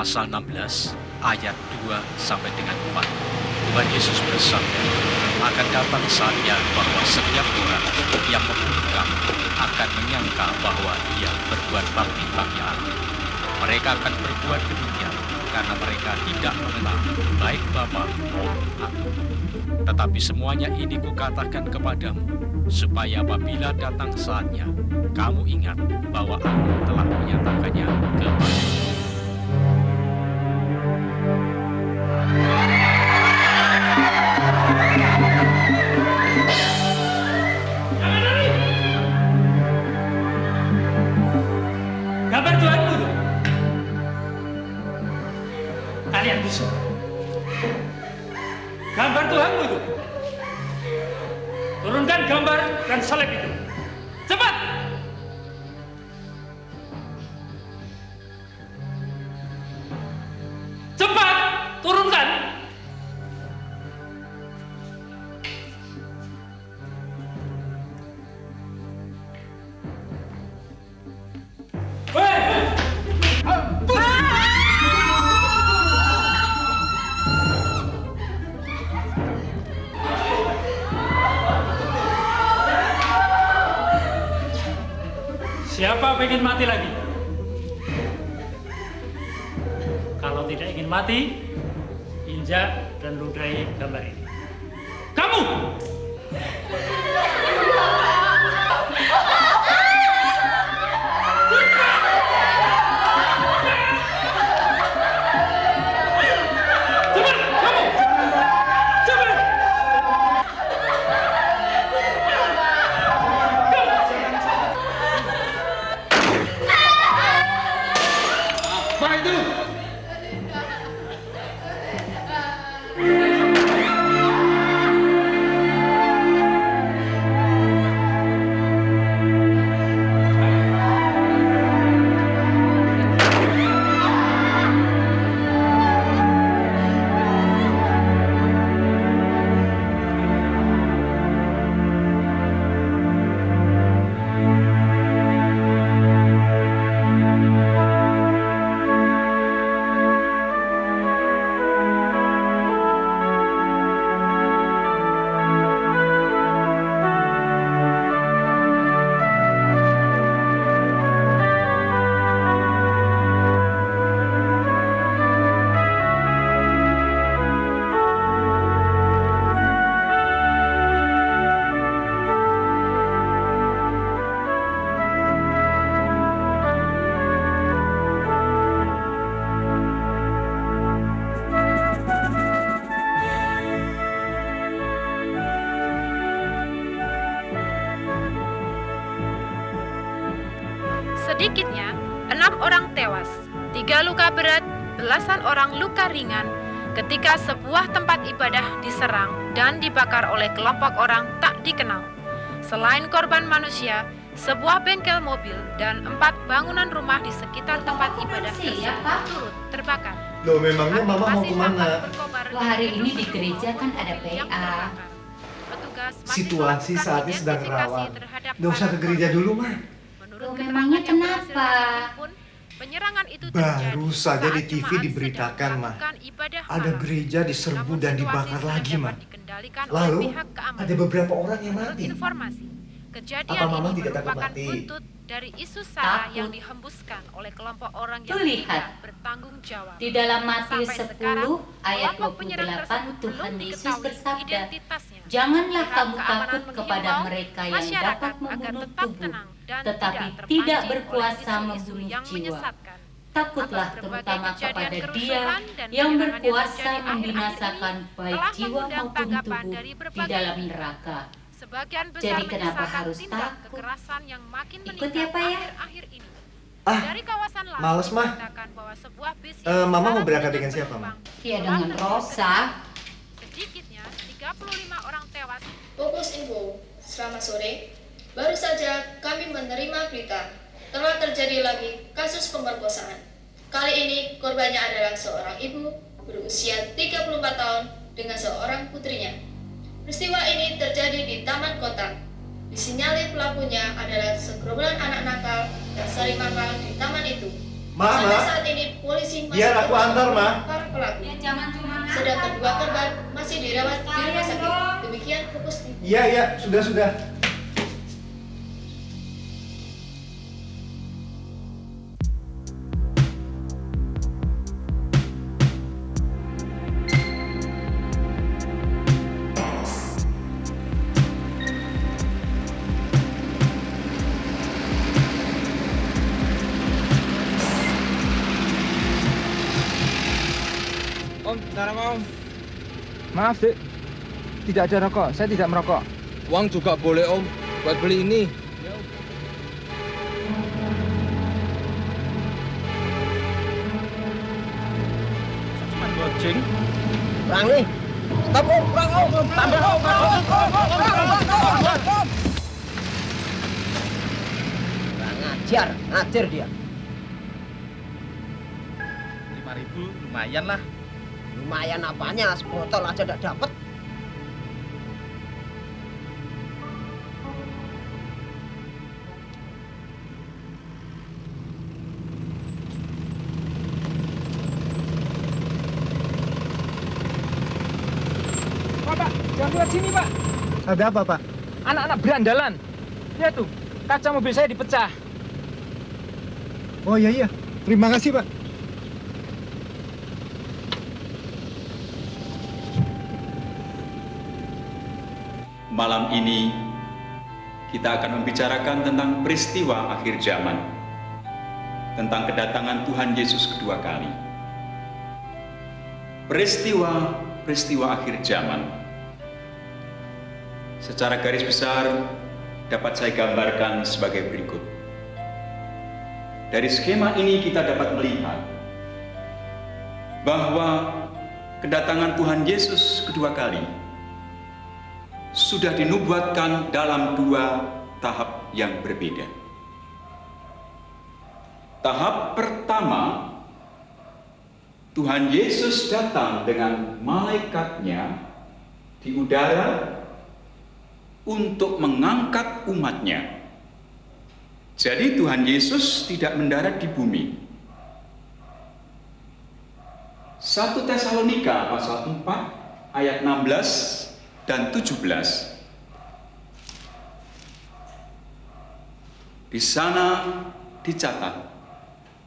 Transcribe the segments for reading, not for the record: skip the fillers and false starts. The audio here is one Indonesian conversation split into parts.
pasal 16 ayat 2 sampai dengan 4. Tuhan Yesus bersabda, akan datang saatnya bahwa setiap orang yang membunuh kamu akan menyangka bahwa ia berbuat bakti bagi Allah. Mereka akan berbuat demikian karena mereka tidak mengenal baik Bapa maupun Aku. Tetapi semuanya ini kukatakan kepadamu, supaya apabila datang saatnya, kamu ingat bahwa Aku telah menyatakannya kepadamu. Gambar Tuhanmu itu. Kalian bisa. Gambar Tuhanmu itu. Turunkan gambar dan salib itu. Cepat! Cepat! Turunkan! Siapa ingin mati lagi? Kalau tidak ingin mati, injak dan ludahi gambar ini. Kamu! Sedikitnya 6 orang tewas, 3 luka berat, belasan orang luka ringan ketika sebuah tempat ibadah diserang dan dibakar oleh kelompok orang tak dikenal. Selain korban manusia, sebuah bengkel mobil dan 4 bangunan rumah di sekitar tempat ibadah tersebut turut terbakar. Loh, memangnya Mama mau kemana? Wah, hari ini di gereja kan ada PA. Situasi saat ini sedang rawan. Nggak usah ke gereja dulu, Ma. Loh, memangnya kenapa? Penyerangan itu Baru saja di TV diberitakan, Ma. Ada gereja diserbu dan dibakar lagi, Ma. Lalu, ada beberapa orang yang mati. Kejadian Apa Mama ini tidak takut merupakan mati? buntut dari isu sara yang dihembuskan oleh kelompok orang yang Tuh, lihat. tidak bertanggung jawab. Di dalam Matius Sampai 10 sekarang, ayat kelompok penyerang 28 tersebut Tuhan belum Yesus diketahui bersabda, identitasnya. janganlah Pihak kamu keamanan takut kepada menghimbau mereka yang masyarakat dapat agar membunuh tetap tubuh, tenang dan tetapi terpancing tidak oleh berkuasa isu-isu membunuh yang jiwa. menyesatkan. Takutlah Atas terutama berbagai kejadian kepada Dia kerusuhan dan yang penyerangan berkuasa terjadi akhir-akhir membinasakan ini baik telah jiwa mengundang maupun tanggapan tubuh dari di berbagai dalam pihak. neraka. Sebagian besar Jadi kenapa menyesalkan harus tindak takut? kekerasan yang makin Ikut meningkat ya, Pak, ya? akhir-akhir ini. Ah, Dari kawasan lain males, Mah. mengatakan bahwa sebuah bis Mama mau syarat berangkat dengan dengan siapa, Ma? penumpang Ya, telah dengan terjadi Rosa. Sedikitnya 35 orang tewas. Fokus Info, selamat sore. Baru saja kami menerima berita telah terjadi lagi kasus pemerkosaan. Kali ini korbannya adalah seorang ibu berusia 34 tahun dengan seorang putrinya. Peristiwa ini terjadi di Taman Kota. Disinyalir pelakunya adalah segerombolan anak nakal yang sering nakal di taman itu. Sampai saat ini polisi masih biar aku antar, Ma. para pelaku. Ya jangan cuma Sedang kedua korban masih dirawat di rumah sakit. Demikian fokus di. Iya, sudah. Om, sebentar Om. Maaf, Dek. Tidak ada rokok. Saya tidak merokok. Uang juga boleh, Om. Buat beli ini. Cuma gojeng. Perang nih. Stop, Om. Perang, Om. Tambah, Om. Ngajar dia. 5.000 lumayan lah. Lumayan apanya, sebotol aja tidak dapat. Pak, jangan lihat sini, Pak. Ada apa, Pak? Anak-anak berandalan. Lihat tuh, kaca mobil saya dipecah. Oh iya. Terima kasih, Pak. Malam ini kita akan membicarakan tentang peristiwa akhir zaman, tentang kedatangan Tuhan Yesus kedua kali. Peristiwa akhir zaman. Secara garis besar dapat saya gambarkan sebagai berikut. Dari skema ini kita dapat melihat bahwa kedatangan Tuhan Yesus kedua kali sudah dinubuatkan dalam dua tahap yang berbeda. Tahap pertama, Tuhan Yesus datang dengan malaikatnya di udara untuk mengangkat umatnya. Jadi Tuhan Yesus tidak mendarat di bumi. 1 Tesalonika pasal 4 ayat 16 dan 17. Di sana dicatat,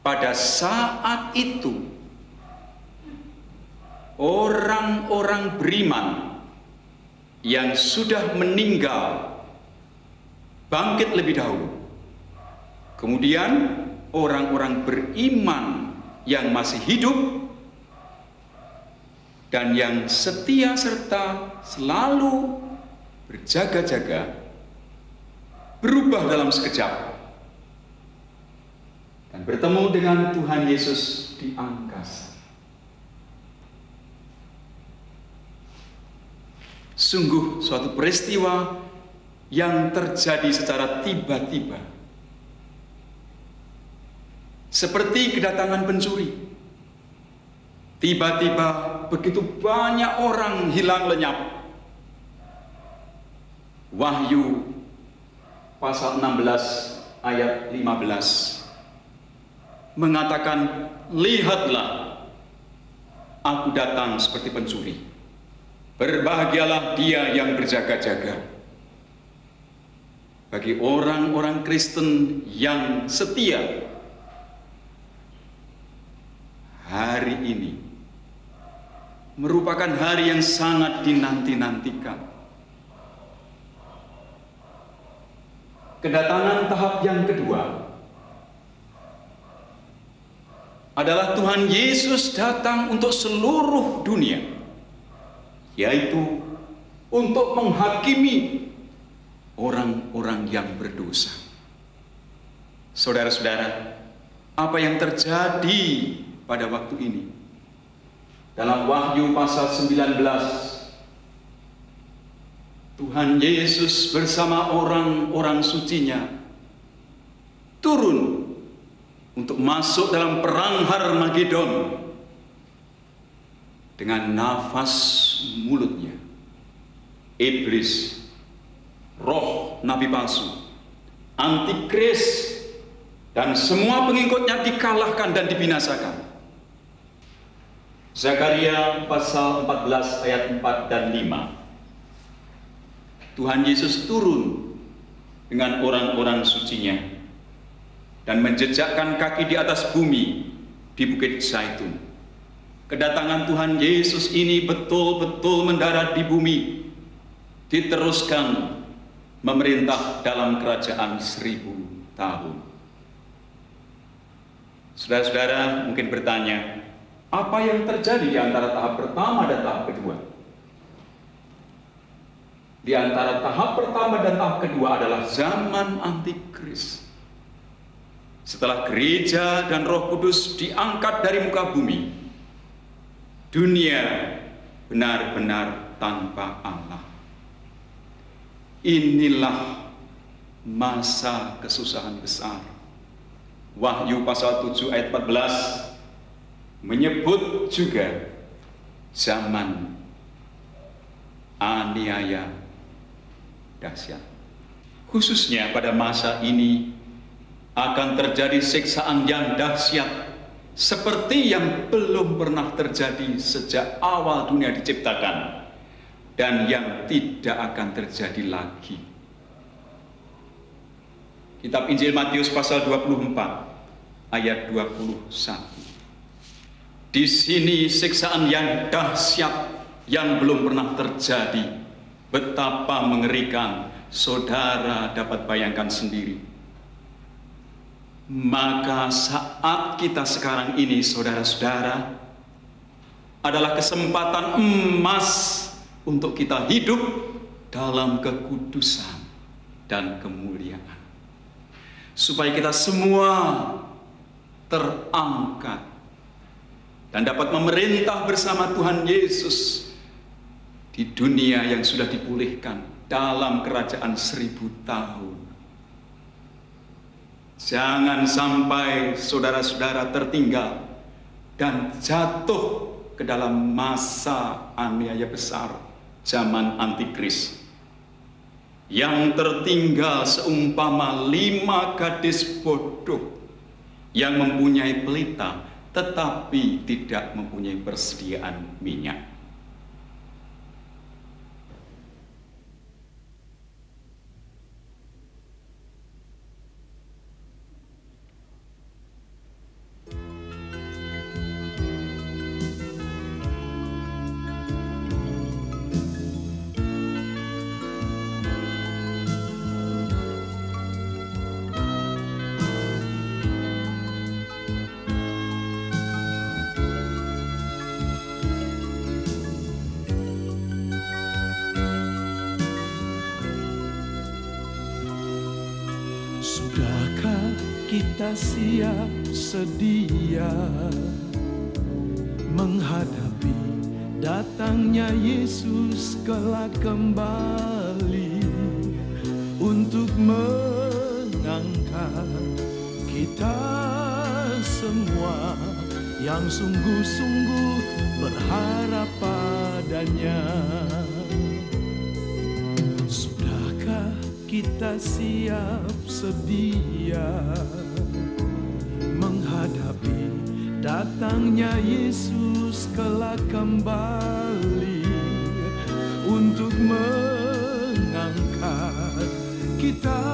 pada saat itu orang-orang beriman yang sudah meninggal bangkit lebih dahulu. Kemudian orang-orang beriman yang masih hidup dan yang setia serta selalu berjaga-jaga berubah dalam sekejap dan bertemu dengan Tuhan Yesus di angkasa. Sungguh suatu peristiwa yang terjadi secara tiba-tiba, seperti kedatangan pencuri. Tiba-tiba begitu banyak orang hilang lenyap. Wahyu pasal 16 ayat 15 mengatakan, lihatlah, aku datang seperti pencuri. Berbahagialah dia yang berjaga-jaga. Bagi orang-orang Kristen yang setia, hari ini merupakan hari yang sangat dinanti-nantikan. Kedatangan tahap yang kedua adalah Tuhan Yesus datang untuk seluruh dunia, yaitu untuk menghakimi orang-orang yang berdosa. Saudara-saudara, apa yang terjadi pada waktu ini? Dalam Wahyu pasal 19, Tuhan Yesus bersama orang-orang sucinya turun untuk masuk dalam perang Harmagedon. Dengan nafas mulutnya, iblis, roh nabi palsu, antikris, dan semua pengikutnya dikalahkan dan dibinasakan. Zakaria pasal 14 ayat 4 dan 5. Tuhan Yesus turun dengan orang-orang sucinya dan menjejakkan kaki di atas bumi di Bukit Zaitun. Kedatangan Tuhan Yesus ini betul-betul mendarat di bumi, diteruskan memerintah dalam kerajaan 1000 tahun. Saudara-saudara mungkin bertanya, apa yang terjadi di antara tahap pertama dan tahap kedua? Di antara tahap pertama dan tahap kedua adalah zaman antikris. Setelah gereja dan Roh Kudus diangkat dari muka bumi, dunia benar-benar tanpa Allah. Inilah masa kesusahan besar. Wahyu pasal 7 ayat 14 menyebut juga zaman aniaya dahsyat. Khususnya pada masa ini akan terjadi siksaan yang dahsyat seperti yang belum pernah terjadi sejak awal dunia diciptakan dan yang tidak akan terjadi lagi. Kitab Injil Matius pasal 24 ayat 21. Di sini siksaan yang dahsyat yang belum pernah terjadi. Betapa mengerikan, saudara dapat bayangkan sendiri. Maka saat kita sekarang ini, saudara-saudara, adalah kesempatan emas untuk kita hidup dalam kekudusan dan kemuliaan. Supaya kita semua terangkat dan dapat memerintah bersama Tuhan Yesus di dunia yang sudah dipulihkan dalam kerajaan 1000 tahun. Jangan sampai saudara-saudara tertinggal dan jatuh ke dalam masa aniaya besar zaman antikris. Yang tertinggal seumpama 5 gadis bodoh yang mempunyai pelita tetapi tidak mempunyai persediaan minyak. Sudahkah kita siap sedia menghadapi datangnya Yesus kelak kembali untuk mengangkat kita semua yang sungguh-sungguh berharap padanya? Sudahkah kita siap sedia menghadapi datangnya Yesus kelak kembali untuk mengangkat kita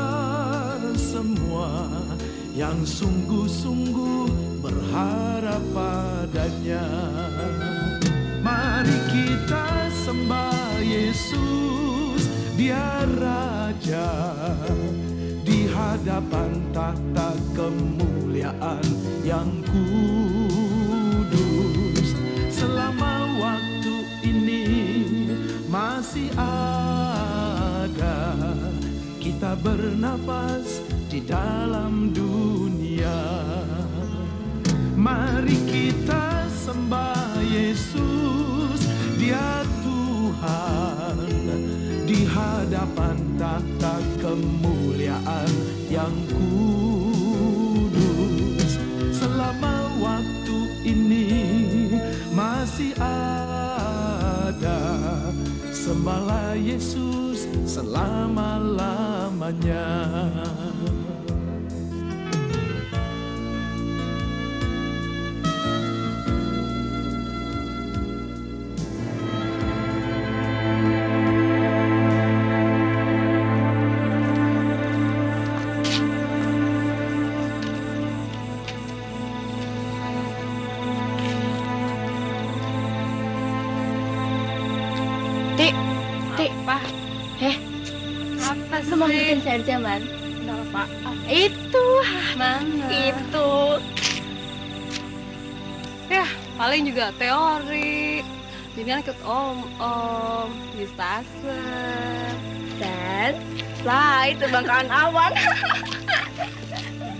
semua yang sungguh-sungguh berharap padanya? Mari kita sembah Yesus, Dia Raja, di hadapan tahta kemuliaan yang kudus. Selama waktu ini masih ada, kita bernafas di dalam dunia. Mari kita sembah Yesus, Dia Tuhan, di hadapan tahta kemuliaan yang kudus. Selama waktu ini masih ada, sembahlah Yesus selama-lamanya. Tik, Pak. Apa sih? Lu mau bikin share zaman? Enggak, Pak. Itu. Mana? Itu. Ya, paling juga teori. Jadi kan ikut om di stasiun. Dan fly terbangkan awan.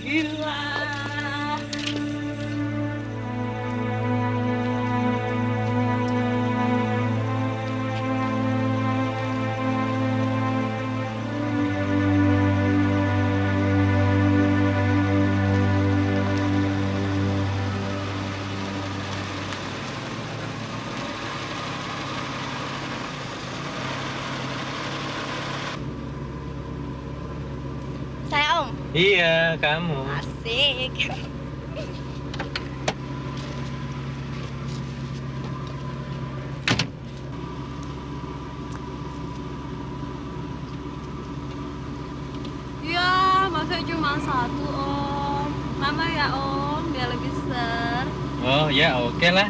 Gila. Saya Om. Iya, kamu. Asik. Ya, masa cuma satu om. Nambah ya om, biar lebih ser. Oh ya, oke lah.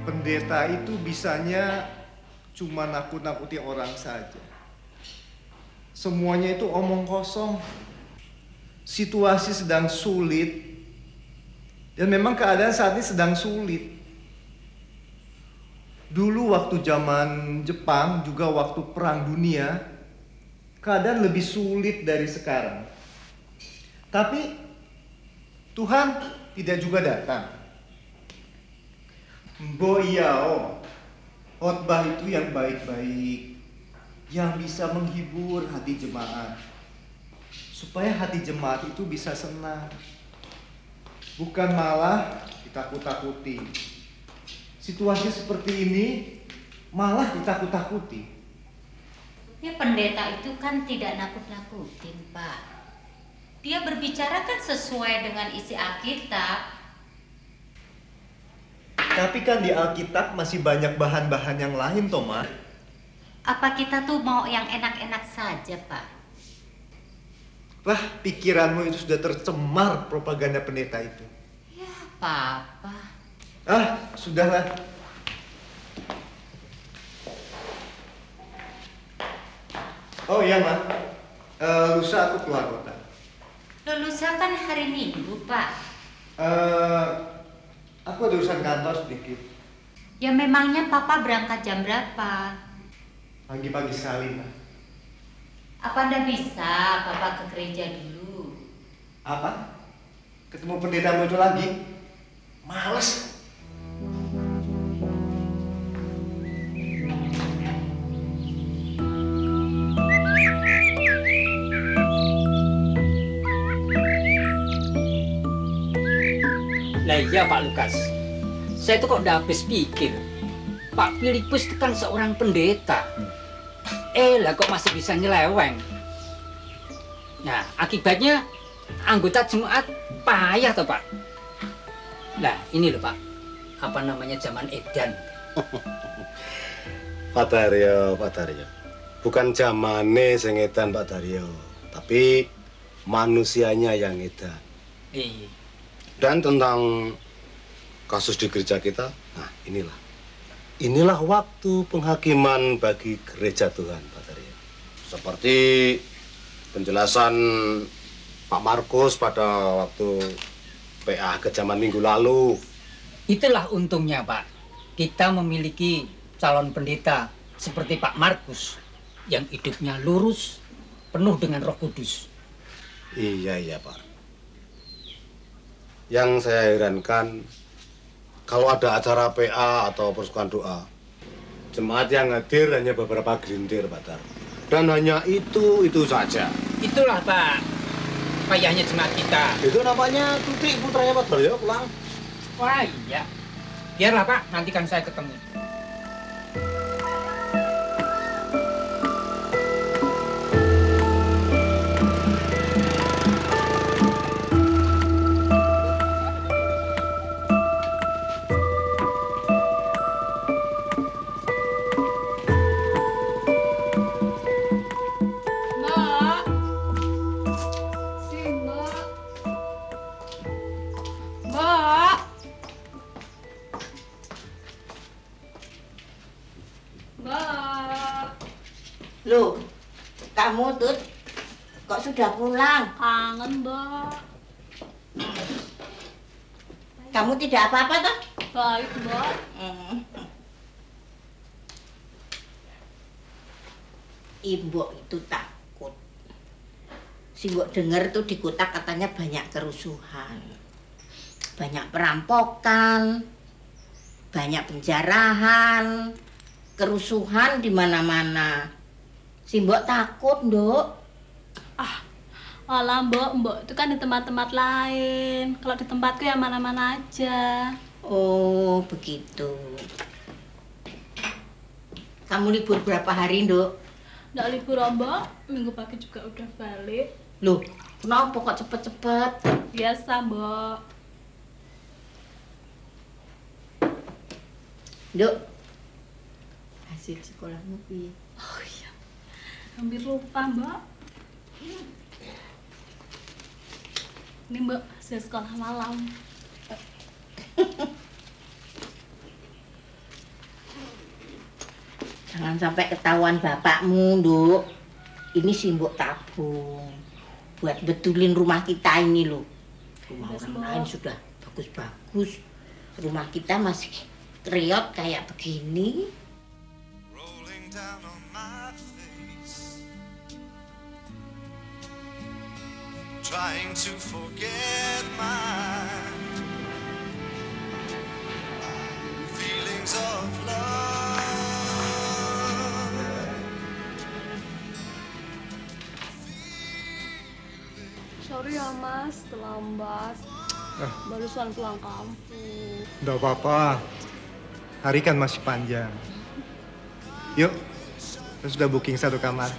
Pendeta itu bisanya cuma nakut-nakuti orang saja. Semuanya itu omong kosong. Situasi sedang sulit. Dan memang keadaan saat ini sedang sulit. Dulu waktu zaman Jepang, juga waktu Perang Dunia, keadaan lebih sulit dari sekarang. Tapi Tuhan tidak juga datang. Mbo Iyao, khotbah itu yang baik-baik, yang bisa menghibur hati jemaat, supaya hati jemaat itu bisa senang, bukan malah ditakut-takuti. Situasi seperti ini malah ditakut-takuti. Ya pendeta itu kan tidak nakut-nakutin, Pak. Dia berbicara kan sesuai dengan isi Alkitab. Tapi kan di Alkitab masih banyak bahan-bahan yang lain, Toma. Apa kita tuh mau yang enak-enak saja, Pak? Lah, pikiranmu itu sudah tercemar propaganda pendeta itu. Ya, Papa. Ah, sudahlah. Oh iya, Ma. Lusa aku keluar kota. Lusa kan hari Minggu, Pak. Aku ada urusan kantor sedikit. Ya memangnya Papa berangkat jam berapa? Pagi-pagi sekali, Ma. Apa Anda bisa Papa ke gereja dulu? Apa? Ketemu pendetamu itu lagi? Males. Lah iya Pak Lukas, saya tuh kok udah habis pikir. Pak Filipus itu kan seorang pendeta. Lah kok masih bisa nyeleweng. Nah akibatnya anggota jemaat payah toh Pak. Nah ini loh Pak, apa namanya zaman edan. Pak Daryo. Bukan zamane sing edan Pak Daryo, tapi manusianya yang edan. Iya. Dan tentang kasus di gereja kita, nah inilah waktu penghakiman bagi gereja Tuhan, Pak Daryo. Seperti penjelasan Pak Markus pada waktu PA kejaman minggu lalu. Itulah untungnya Pak, kita memiliki calon pendeta seperti Pak Markus yang hidupnya lurus, penuh dengan Roh Kudus. Iya Pak. Yang saya herankan, kalau ada acara PA atau persukaan doa, jemaat yang hadir hanya beberapa gelintir, Pak Dar. Dan hanya itu saja. Itulah, Pak, payahnya jemaat kita. Itu namanya Tutik putranya Pak Daryo pulang. Wah iya. Biarlah, Pak, nanti kan saya ketemu. Loh, kamu Tut, kok sudah pulang? Kangen, Mbak. Kamu tidak apa-apa toh? Baik, Mbak. Ibu itu takut. Si Mbok dengar tuh di kota katanya banyak kerusuhan. Banyak perampokan, banyak penjarahan, kerusuhan di mana-mana. Si Mbok takut, Nduk. Alah, Mbok itu kan di tempat-tempat lain. Kalau di tempatku ya mana-mana aja. Oh, begitu. Kamu libur berapa hari, Nduk? Nggak libur, Mbak. Minggu pagi juga udah balik. Loh, kenapa kok cepet-cepet? Biasa, Mbak. Nduk, hasil sekolahmu piye? Oh iya, hampir lupa, Mbak. Ini, Mbak, hasil sekolah malam. Jangan sampai ketahuan bapakmu, Nduk. Ini sih Mbok tabung buat betulin rumah kita ini loh. Rumah orang lain sudah bagus-bagus. Rumah kita masih reot kayak begini. Trying to forget my feelings of love. Sorry ya, Mas, terlambat. Barusan pulang kampung. Nggak apa-apa. Hari kan masih panjang. Yuk, kita sudah booking satu kamar.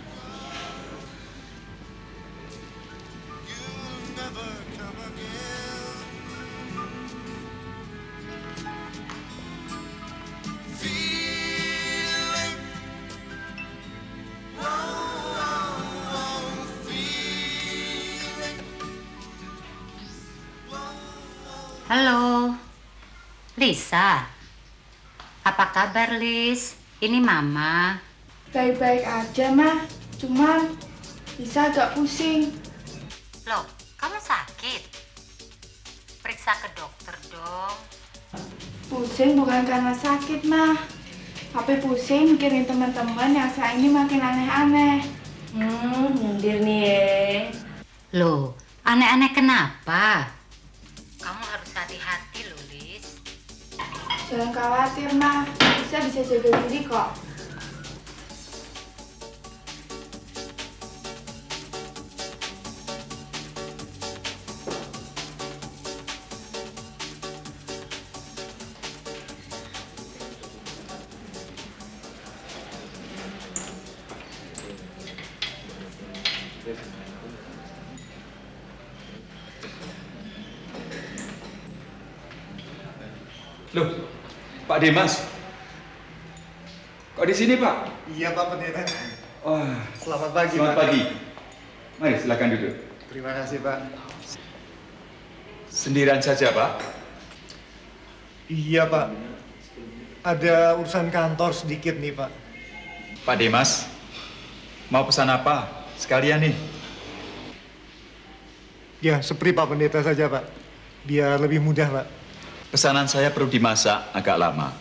Halo, Lisa. Apa kabar, Lis? Ini Mama. Baik-baik aja, Ma. Cuman Lisa agak pusing. Loh, kamu sakit? Periksa ke dokter dong. Pusing bukan karena sakit, Ma. Tapi pusing mikirin teman-teman yang saat ini makin aneh-aneh. Nyindir nih ya. Loh, aneh-aneh kenapa? Kamu harus hati-hati loh, Lis. Jangan khawatir, Ma. Lisa bisa jaga diri kok. Loh, Pak Dimas. Kok di sini, Pak? Iya, Pak Pendeta. Wah, Selamat pagi, selamat Pak. pagi. Mari, silakan duduk. Terima kasih, Pak. Sendirian saja, Pak? Iya, Pak. Ada urusan kantor sedikit nih, Pak. Pak Dimas, mau pesan apa? Sekalian nih. Ya, seperti Pak Pendeta saja, Pak. Biar lebih mudah, Pak. Pesanan saya perlu dimasak agak lama.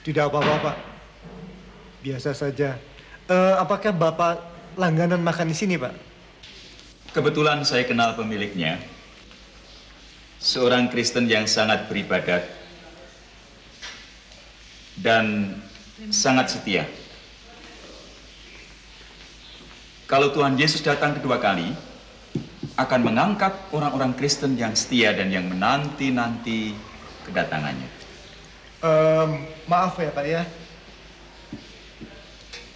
Tidak apa-apa, Pak. Biasa saja. Apakah Bapak langganan makan di sini, Pak? Kebetulan saya kenal pemiliknya. Seorang Kristen yang sangat beribadat dan sangat setia. Kalau Tuhan Yesus datang kedua kali, akan mengangkat orang-orang Kristen yang setia dan yang menanti-nanti kedatangannya. Maaf ya, Pak ya.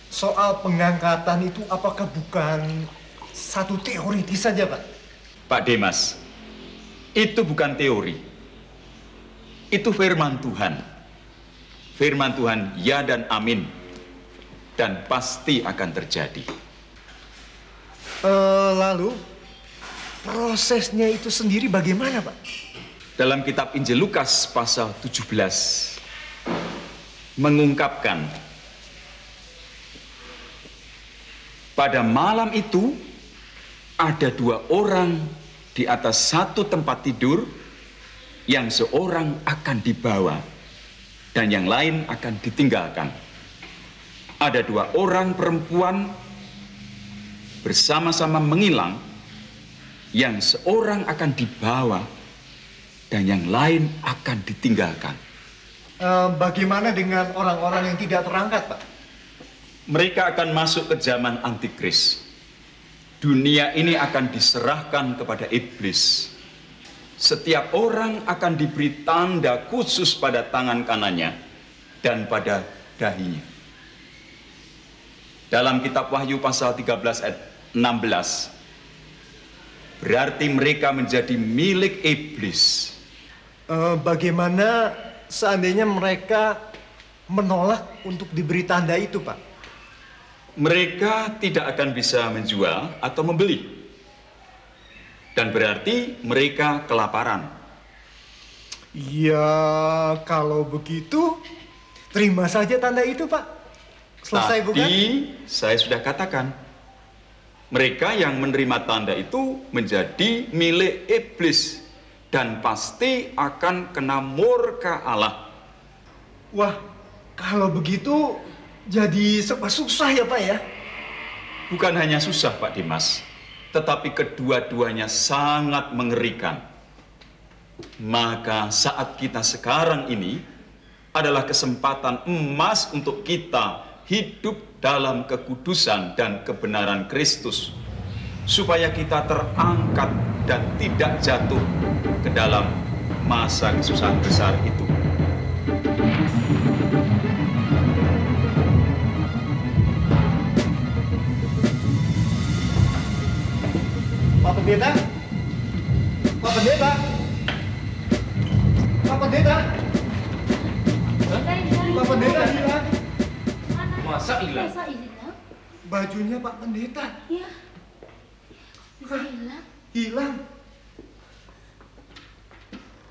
Soal pengangkatan itu apakah bukan satu teoritis saja, Pak? Pak Dimas, itu bukan teori. Itu firman Tuhan. Firman Tuhan ya dan amin. Dan pasti akan terjadi. Lalu, prosesnya itu sendiri bagaimana, Pak? Dalam kitab Injil Lukas pasal 17 mengungkapkan Pada malam itu, ada 2 orang di atas satu tempat tidur, yang seorang akan dibawa dan yang lain akan ditinggalkan. Ada 2 orang perempuan bersama-sama menghilang, yang seorang akan dibawa dan yang lain akan ditinggalkan. Bagaimana dengan orang-orang yang tidak terangkat, Pak? Mereka akan masuk ke zaman antikris. Dunia ini akan diserahkan kepada iblis. Setiap orang akan diberi tanda khusus pada tangan kanannya dan pada dahinya. Dalam kitab Wahyu pasal 13 ayat 16, berarti mereka menjadi milik iblis. Bagaimana seandainya mereka menolak untuk diberi tanda itu, Pak? Mereka tidak akan bisa menjual atau membeli. Dan berarti mereka kelaparan. Ya, kalau begitu, terima saja tanda itu, Pak. Selesai, bukan? Tadi saya sudah katakan, mereka yang menerima tanda itu menjadi milik iblis dan pasti akan kena murka Allah. Wah, kalau begitu jadi serba susah ya, Pak ya? Bukan hanya susah, Pak Dimas, tetapi kedua-duanya sangat mengerikan. Maka saat kita sekarang ini adalah kesempatan emas untuk kita hidup dalam kekudusan dan kebenaran Kristus, supaya kita terangkat dan tidak jatuh ke dalam masa kesusahan besar itu. Pak Pendeta? Pak Pendeta? Pak Pendeta? Pak Pendeta hilang. Masa hilang? Bajunya Pak Pendeta. Iya. Bisa hilang? Hilang.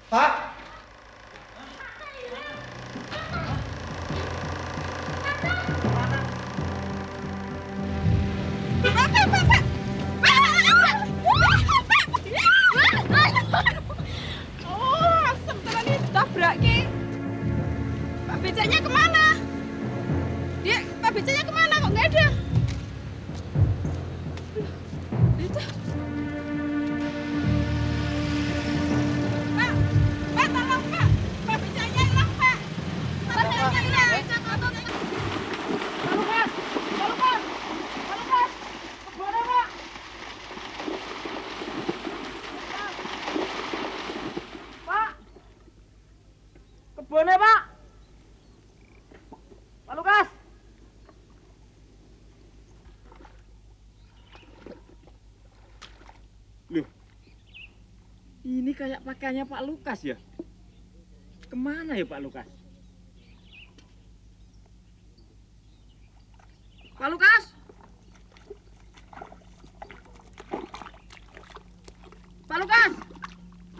Pak? Oh, asem tenan iki tabrake. Pak becaknya kemana? Dia, Pak becaknya kemana kok nggak ada? Itu. Pak, tolong Pak. Pak becaknya hilang Pak. Pak becaknya hilang. Pak Lukas, kemana Pak? Pak, kebunnya Pak. Pak Lukas. Loh, ini kayak pakaiannya Pak Lukas ya? Kemana ya Pak Lukas? Pak Lukas? Pak Lukas?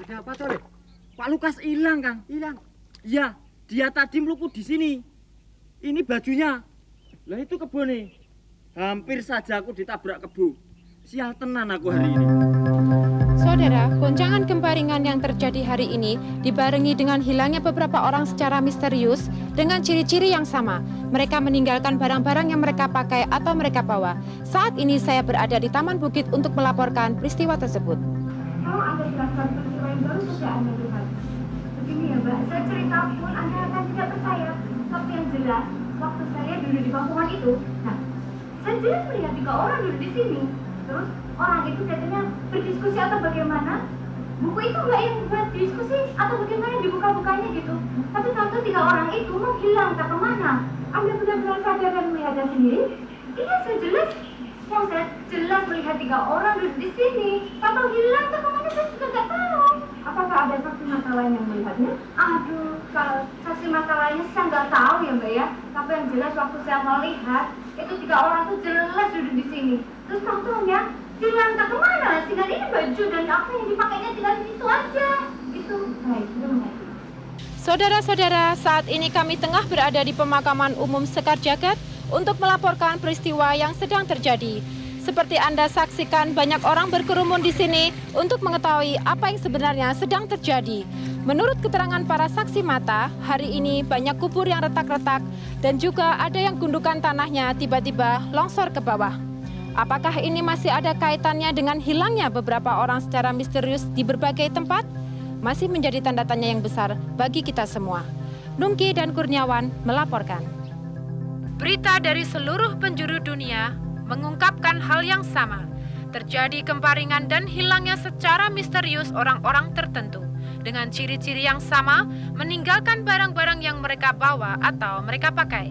Ada apa Tore? Pak Lukas hilang Kang, hilang. Iya, dia tadi meluput di sini. Ini bajunya. Lah itu kebo nih. Hampir saja aku ditabrak kebo. Sial tenan aku hari ini. Saudara, goncangan gempa ringan yang terjadi hari ini dibarengi dengan hilangnya beberapa orang secara misterius dengan ciri-ciri yang sama. Mereka meninggalkan barang-barang yang mereka pakai atau mereka bawa. Saat ini saya berada di Taman Bukit untuk melaporkan peristiwa tersebut. Kalau Anda jelaskan peristiwa yang baru saja Anda lihat. Begini ya Mbak, saya cerita pun Anda akan tidak percaya. Tapi yang jelas, waktu saya duduk di kampungan itu, nah, saya jelas melihat 3 orang duduk di sini. Terus orang itu katanya berdiskusi atau bagaimana. Buku itu nggak yang buat diskusi atau bagaimana dibuka-bukanya gitu. Tapi tahu 3 orang itu menghilang tak kemana. Anda benar-benar sadar dan melihatnya sendiri? Iya, saya jelas. Yang saya jelas melihat 3 orang duduk di sini. Tahu hilang tak kemana saya juga nggak tahu. Apakah ada saksi mata lain yang melihatnya? Aduh, kalau saksi mata lainnya saya nggak tahu ya Mbak ya. Tapi yang jelas waktu saya melihat itu 3 orang tuh jelas duduk di sini. Terus tahu-tahunya hilang tak kemana? Tinggal ini baju dan apa yang dipakainya tinggal di situ aja. Itu baik, Saudara-saudara, saat ini kami tengah berada di pemakaman umum Sekar Jagad untuk melaporkan peristiwa yang sedang terjadi. Seperti Anda saksikan, banyak orang berkerumun di sini untuk mengetahui apa yang sebenarnya sedang terjadi. Menurut keterangan para saksi mata, hari ini banyak kubur yang retak-retak dan juga ada yang gundukan tanahnya tiba-tiba longsor ke bawah. Apakah ini masih ada kaitannya dengan hilangnya beberapa orang secara misterius di berbagai tempat? Masih menjadi tanda tanya yang besar bagi kita semua. Nungki dan Kurniawan melaporkan. Berita dari seluruh penjuru dunia mengungkapkan hal yang sama. Terjadi kemparingan dan hilangnya secara misterius orang-orang tertentu dengan ciri-ciri yang sama, meninggalkan barang-barang yang mereka bawa atau mereka pakai.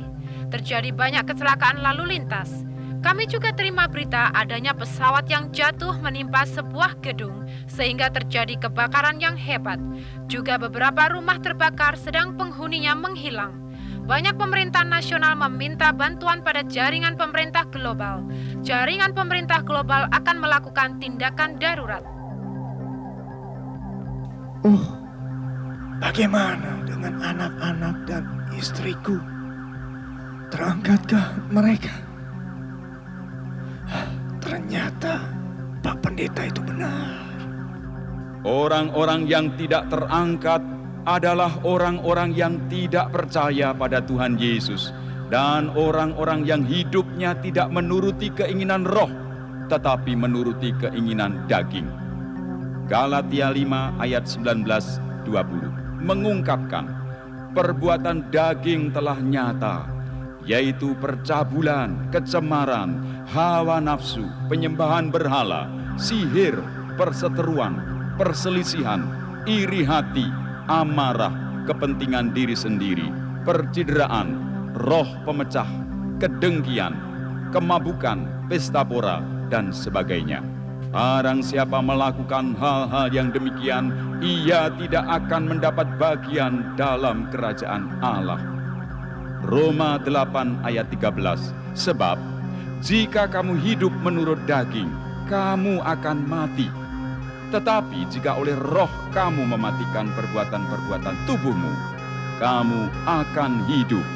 Terjadi banyak kecelakaan lalu lintas. Kami juga terima berita adanya pesawat yang jatuh menimpa sebuah gedung sehingga terjadi kebakaran yang hebat. Juga beberapa rumah terbakar sedang penghuninya menghilang. Banyak pemerintah nasional meminta bantuan pada jaringan pemerintah global. Jaringan pemerintah global akan melakukan tindakan darurat. Bagaimana dengan anak-anak dan istriku? Terangkatkah mereka? Ternyata Pak Pendeta itu benar. Orang-orang yang tidak terangkat adalah orang-orang yang tidak percaya pada Tuhan Yesus dan orang-orang yang hidupnya tidak menuruti keinginan roh tetapi menuruti keinginan daging. Galatia 5 ayat 19-20 mengungkapkan perbuatan daging telah nyata, yaitu percabulan, kecemaran, hawa nafsu, penyembahan berhala, sihir, perseteruan, perselisihan, iri hati, amarah, kepentingan diri sendiri, percideraan, roh pemecah, kedengkian, kemabukan, pesta pora, dan sebagainya. Barang siapa melakukan hal-hal yang demikian, ia tidak akan mendapat bagian dalam kerajaan Allah. Roma 8 ayat 13. Sebab jika kamu hidup menurut daging, kamu akan mati. Tetapi jika oleh roh kamu mematikan perbuatan-perbuatan tubuhmu, kamu akan hidup.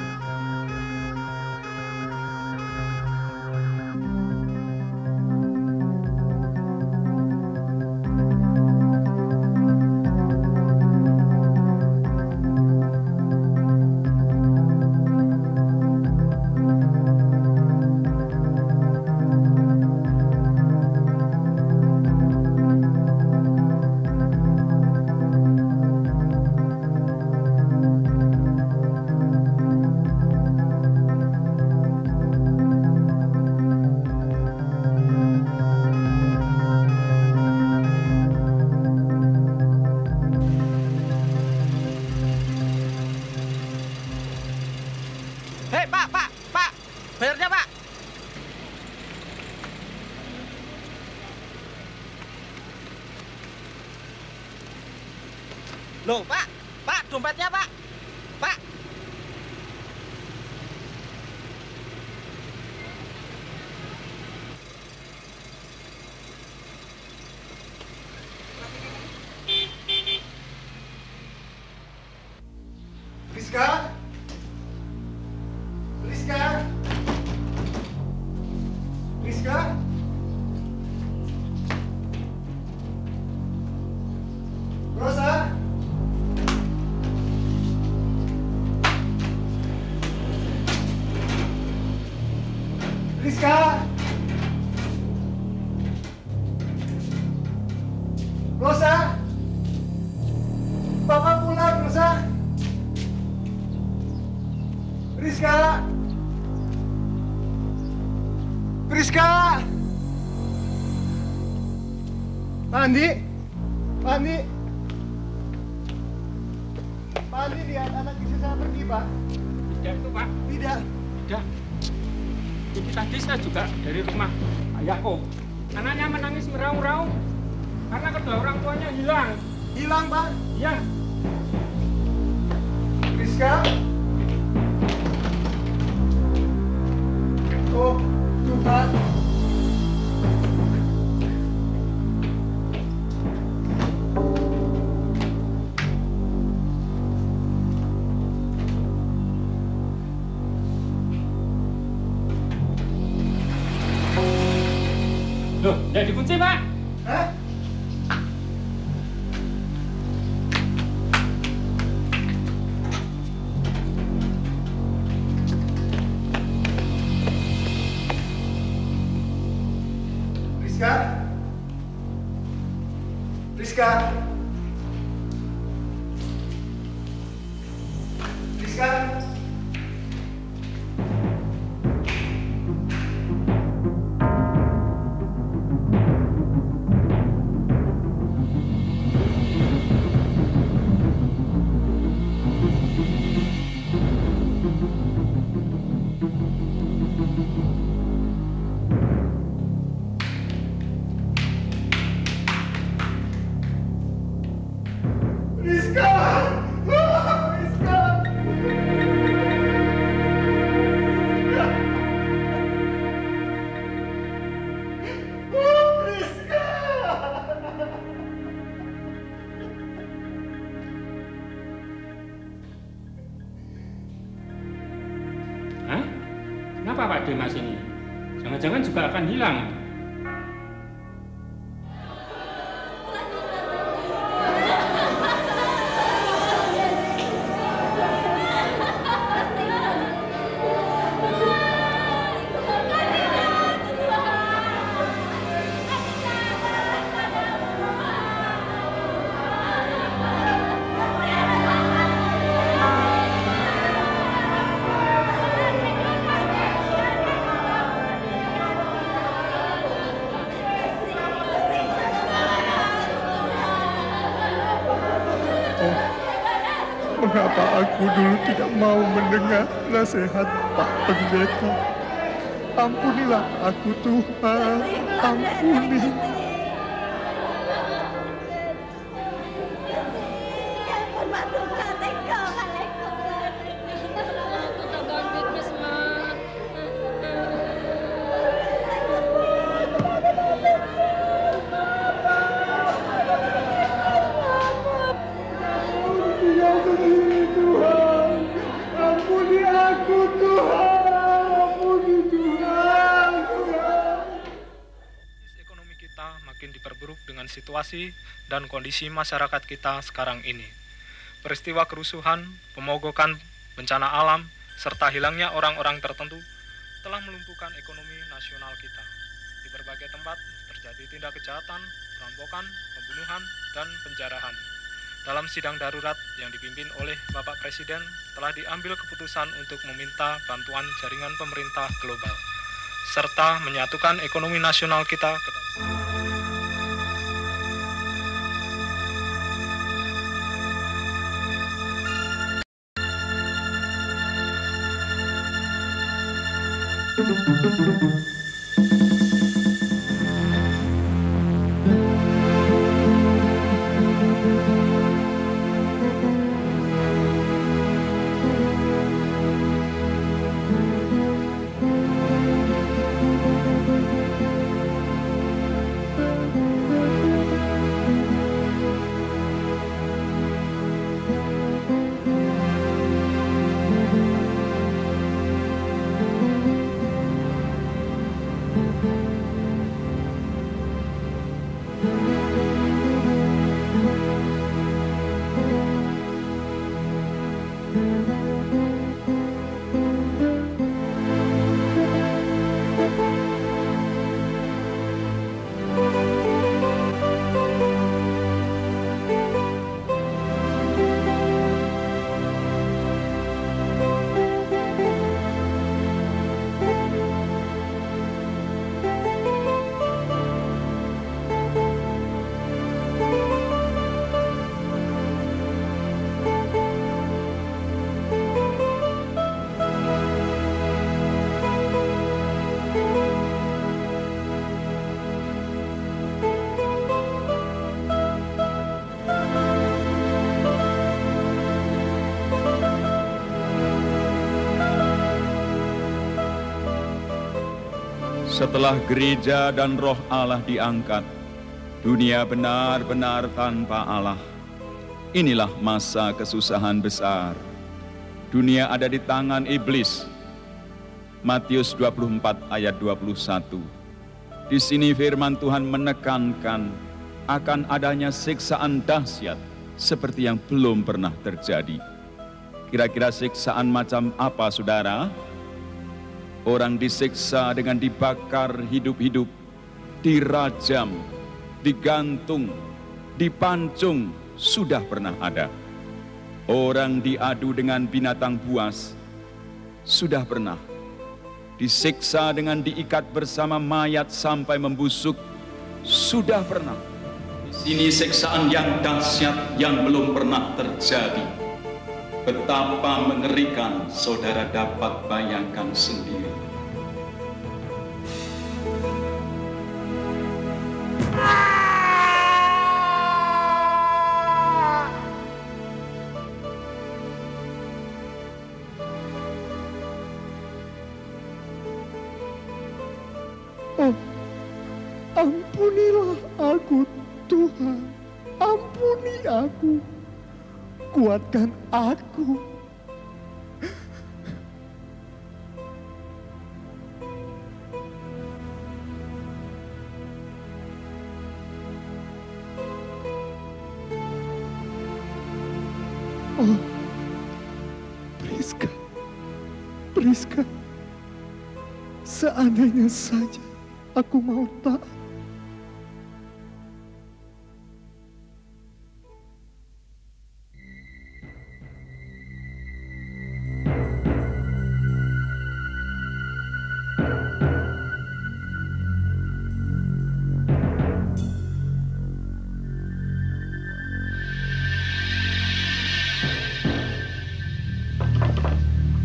Bayarnya, Pak. Loh, Pak. Pak, dompetnya, Pak. Pak. Rizka? Rizka? Rizka? Rosa? Rizka? Rosa? Papa pulang, Rosa? Rizka? Rizka? Pak Andi? Pak Andi? Pak Andi lihat anak istri saya pergi, Pak. Tidak itu, Pak. Tidak. Tidak. Ini tadi saya juga dari rumah ayahku. Anaknya menangis meraung-raung karena kedua orang tuanya hilang. Hilang, Pak? Iya. Rizka? Oh, Tuhan. Loh, nggak dikunci, Pak? Hah? Rizka? Rizka? Rizka? Hah? Kenapa Pak Dimas ini? Jangan-jangan juga akan hilang. Mengapa aku dulu tidak mau mendengar nasihat Pak Pendeta? Ampunilah aku, Tuhan. Ampuni. Makin diperburuk dengan situasi dan kondisi masyarakat kita sekarang ini. Peristiwa kerusuhan, pemogokan, bencana alam, serta hilangnya orang-orang tertentu telah melumpuhkan ekonomi nasional kita. Di berbagai tempat terjadi tindak kejahatan, perampokan, pembunuhan, dan penjarahan. Dalam sidang darurat yang dipimpin oleh Bapak Presiden telah diambil keputusan untuk meminta bantuan jaringan pemerintah global, serta menyatukan ekonomi nasional kita ke dalam. Setelah gereja dan roh Allah diangkat, dunia benar-benar tanpa Allah. Inilah masa kesusahan besar. Dunia ada di tangan iblis. Matius 24 ayat 21. Di sini firman Tuhan menekankan akan adanya siksaan dahsyat seperti yang belum pernah terjadi. Kira-kira siksaan macam apa, saudara? Orang disiksa dengan dibakar hidup-hidup, dirajam, digantung, dipancung, sudah pernah ada. Orang diadu dengan binatang buas, sudah pernah. Disiksa dengan diikat bersama mayat sampai membusuk, sudah pernah. Di sini siksaan yang dahsyat yang belum pernah terjadi. Betapa mengerikan, saudara dapat bayangkan sendiri. Oh, ampunilah aku, Tuhan. Ampuni aku. Kuatkan aku. Oh, Priska, Priska, seandainya saja aku mau taat.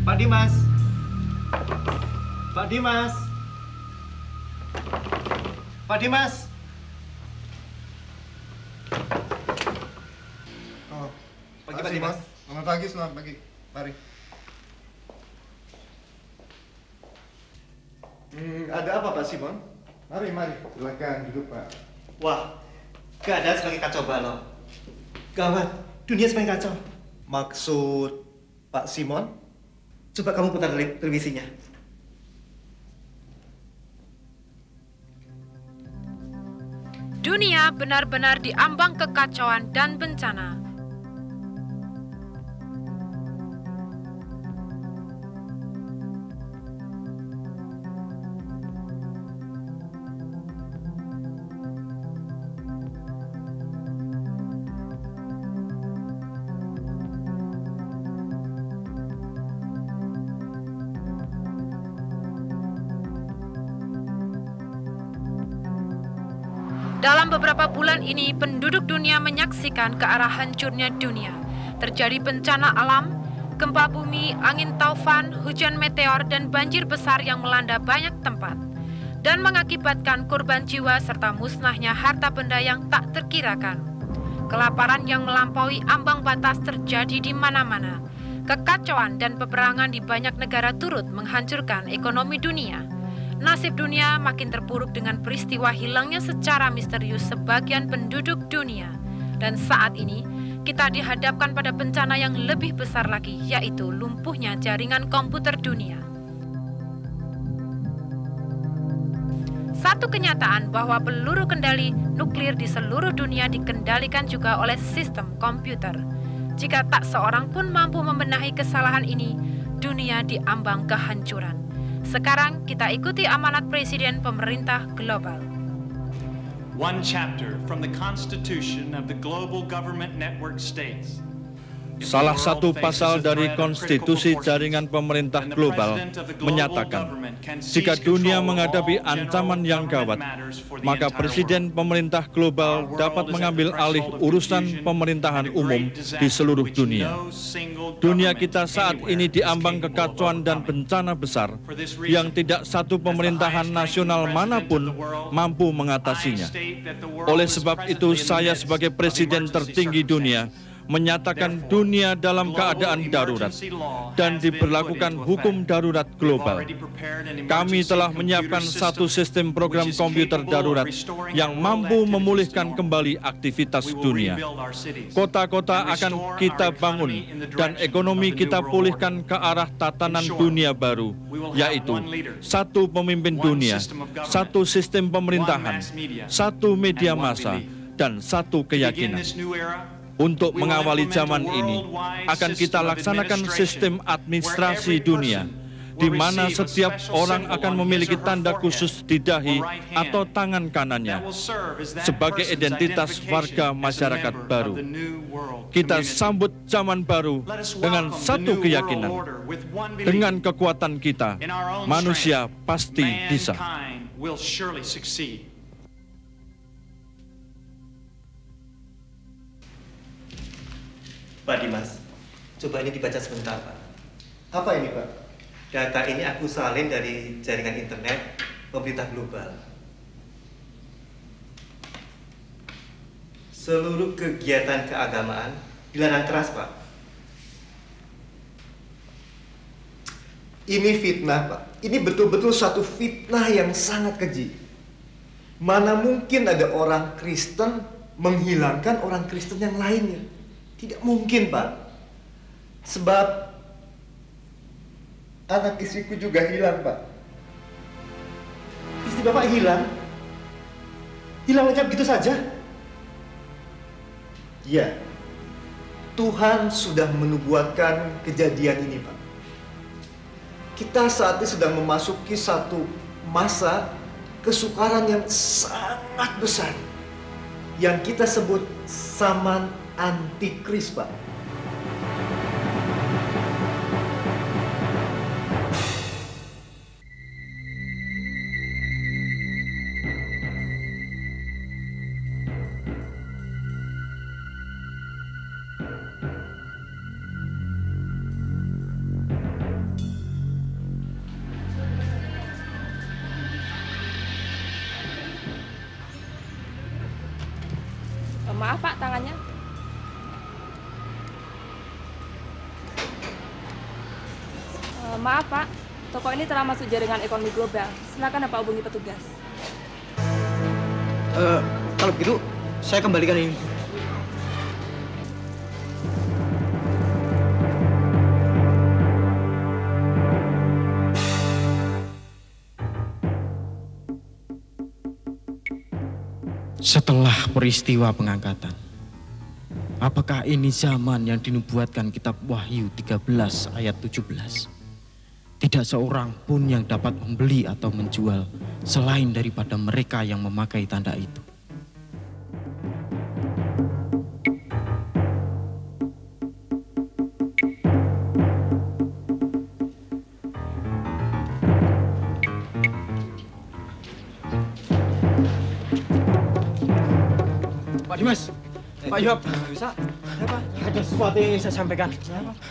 Pak Dimas. Pak Dimas. Pak Dimas. Oh, Pagi, Pak Dimas. Selamat pagi, selamat pagi. Mari. Ada apa Pak Simon? Mari, mari. Silakan duduk, Pak. Wah, keadaan semakin kacau balau. Gawat, dunia semakin kacau. Maksud Pak Simon? Coba kamu putar televisinya. Dunia benar-benar diambang kekacauan dan bencana. Dalam beberapa bulan ini, penduduk dunia menyaksikan ke arah hancurnya dunia. Terjadi bencana alam, gempa bumi, angin taufan, hujan meteor, dan banjir besar yang melanda banyak tempat. Dan mengakibatkan korban jiwa serta musnahnya harta benda yang tak terkirakan. Kelaparan yang melampaui ambang batas terjadi di mana-mana. Kekacauan dan peperangan di banyak negara turut menghancurkan ekonomi dunia. Nasib dunia makin terpuruk dengan peristiwa hilangnya secara misterius sebagian penduduk dunia. Dan saat ini, kita dihadapkan pada bencana yang lebih besar lagi, yaitu lumpuhnya jaringan komputer dunia. Satu kenyataan bahwa peluru kendali nuklir di seluruh dunia dikendalikan juga oleh sistem komputer. Jika tak seorang pun mampu membenahi kesalahan ini, dunia diambang kehancuran. Sekarang kita ikuti amanat Presiden Pemerintah Global. One chapter from the Constitution of the Global Government Network states. Salah satu pasal dari konstitusi jaringan pemerintah global menyatakan, jika dunia menghadapi ancaman yang gawat, maka Presiden Pemerintah Global dapat mengambil alih urusan pemerintahan umum di seluruh dunia. Dunia kita saat ini diambang kekacauan dan bencana besar yang tidak satu pemerintahan nasional manapun mampu mengatasinya. Oleh sebab itu, saya sebagai Presiden tertinggi dunia menyatakan dunia dalam keadaan darurat dan diberlakukan hukum darurat global. Kami telah menyiapkan satu sistem program komputer darurat yang mampu memulihkan kembali aktivitas dunia. Kota-kota akan kita bangun dan ekonomi kita pulihkan ke arah tatanan dunia baru, yaitu satu pemimpin dunia, satu sistem pemerintahan, satu media massa, dan satu keyakinan. Untuk mengawali zaman ini, akan kita laksanakan sistem administrasi dunia, di mana setiap orang akan memiliki tanda khusus di dahi atau tangan kanannya sebagai identitas warga masyarakat baru. Kita sambut zaman baru dengan satu keyakinan. Dengan kekuatan kita, manusia pasti bisa. Pak Dimas, coba ini dibaca sebentar, Pak. Apa ini, Pak? Data ini aku salin dari jaringan internet pemerintah global. Seluruh kegiatan keagamaan dilarang keras, Pak. Ini fitnah, Pak. Ini betul-betul satu fitnah yang sangat keji. Mana mungkin ada orang Kristen menghilangkan orang Kristen yang lainnya? Tidak mungkin, Pak. Sebab anak istriku juga hilang, Pak. Istri Bapak hilang? Hilang lenyap begitu saja? Ya, Tuhan sudah menubuatkan kejadian ini, Pak. Kita saat ini sedang memasuki satu masa kesukaran yang sangat besar, yang kita sebut zaman antikris, Pak. Maaf, Pak, tangannya. Maaf, Pak. Toko ini telah masuk jaringan ekonomi global. Silakan Bapak hubungi petugas. Kalau begitu, saya kembalikan ini. Setelah peristiwa pengangkatan, apakah ini zaman yang dinubuatkan kitab Wahyu 13 ayat 17? Tidak seorang pun yang dapat membeli atau menjual selain daripada mereka yang memakai tanda itu. Pak Dimas, Pak Yob, bisa? Apa? Ada sesuatu yang ingin saya sampaikan.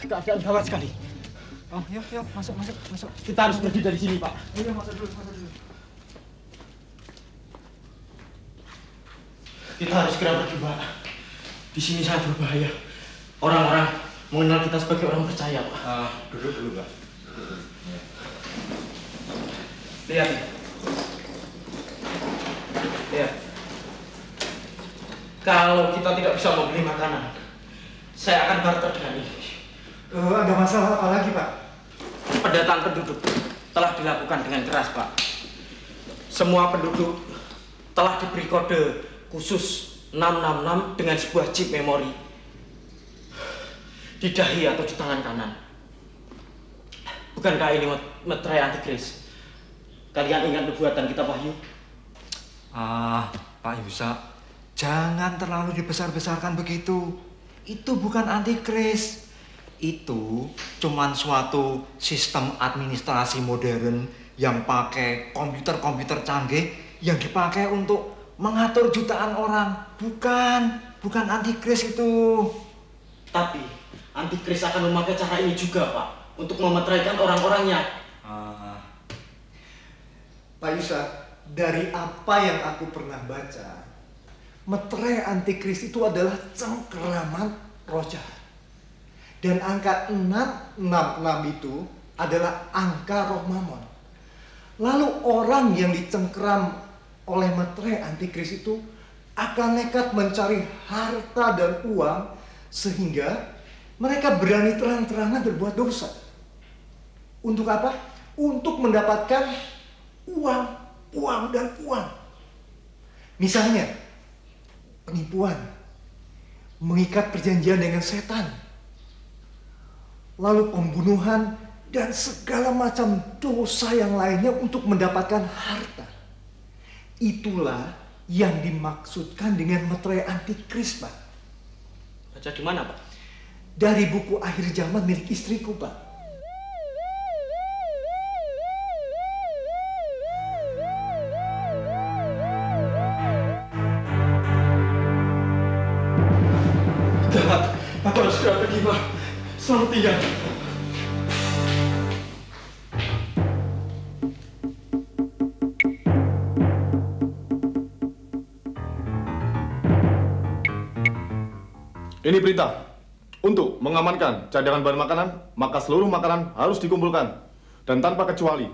Keadaan gawat sekali. Oh, yuk, masuk. Kita harus pergi dari sini, Pak. Iya, masuk dulu. Kita harus segera pergi, Pak. Di sini sangat berbahaya. Orang-orang mengenal kita sebagai orang percaya, Pak. Duduk dulu, Pak. Lihat. Kalau kita tidak bisa membeli makanan, saya akan barter dengan ini. Ada masalah apa lagi, Pak? Pendataan penduduk telah dilakukan dengan keras, Pak. Semua penduduk telah diberi kode khusus 666 dengan sebuah chip memori di dahi atau di tangan kanan. Bukankah ini meterai antikris? Kalian ingat nubuatan kita, Wahyu? Pak Yusa, jangan terlalu dibesar-besarkan begitu. Itu bukan antikris. Itu cuman suatu sistem administrasi modern yang pakai komputer-komputer canggih yang dipakai untuk mengatur jutaan orang. Bukan antikris itu. Tapi antikris akan memakai cara ini juga, Pak, untuk memeteraikan orang-orangnya. Pak Yusa, dari apa yang aku pernah baca, meterai antikris itu adalah cengkeraman roh jahat. Dan angka 666 itu adalah angka roh Mamon. Lalu orang yang dicengkeram oleh meterai antikris itu akan nekat mencari harta dan uang sehingga mereka berani terang-terangan berbuat dosa. Untuk apa? Untuk mendapatkan uang, dan uang. Misalnya, penipuan, mengikat perjanjian dengan setan, lalu pembunuhan, dan segala macam dosa yang lainnya untuk mendapatkan harta. Itulah yang dimaksudkan dengan meterai antikris, Pak. Baca di mana, Pak? Dari buku Akhir Zaman milik istriku, Pak. Gawat, aku harus segera pergi, Pak. Selamat tinggal. Ini perintah. Untuk mengamankan cadangan bahan makanan, maka seluruh makanan harus dikumpulkan. Dan tanpa kecuali,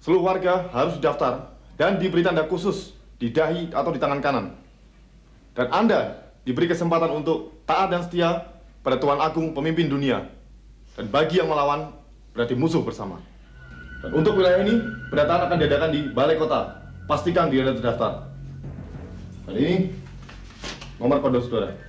seluruh warga harus didaftar dan diberi tanda khusus di dahi atau di tangan kanan. Dan Anda diberi kesempatan untuk taat dan setia pada Tuan Agung pemimpin dunia. Dan bagi yang melawan, berarti musuh bersama. Dan untuk wilayah ini, pendataan akan diadakan di Balai Kota. Pastikan dia ada terdaftar. Dan ini nomor kode saudara.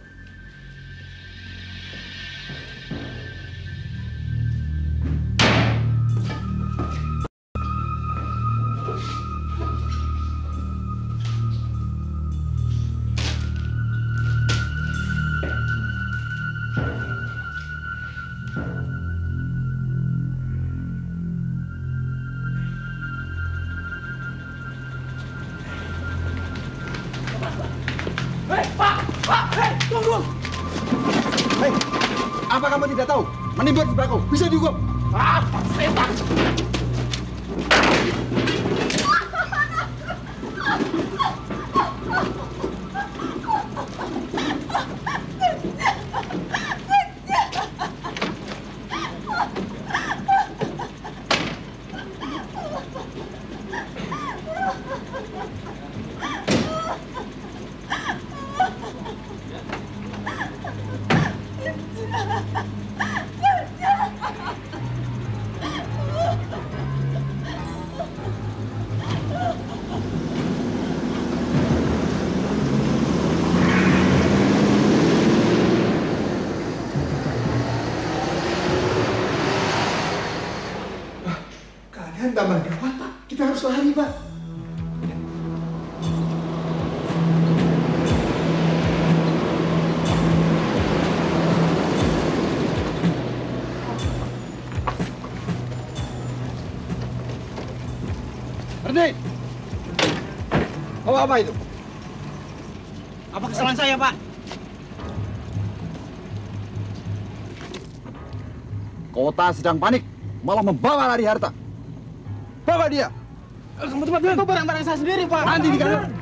Apa kamu tidak tahu? Menimba di belakang bisa dihukum. Ah, setan! Tambah gawat, Pak. Kita harus lari, Pak. Berhenti! Oh, apa itu? Apa kesalahan saya, Pak? Kota sedang panik, malah membawa lari harta. Bawa dia. Itu barang-barang saya sendiri, Pak. Nanti dikatakan.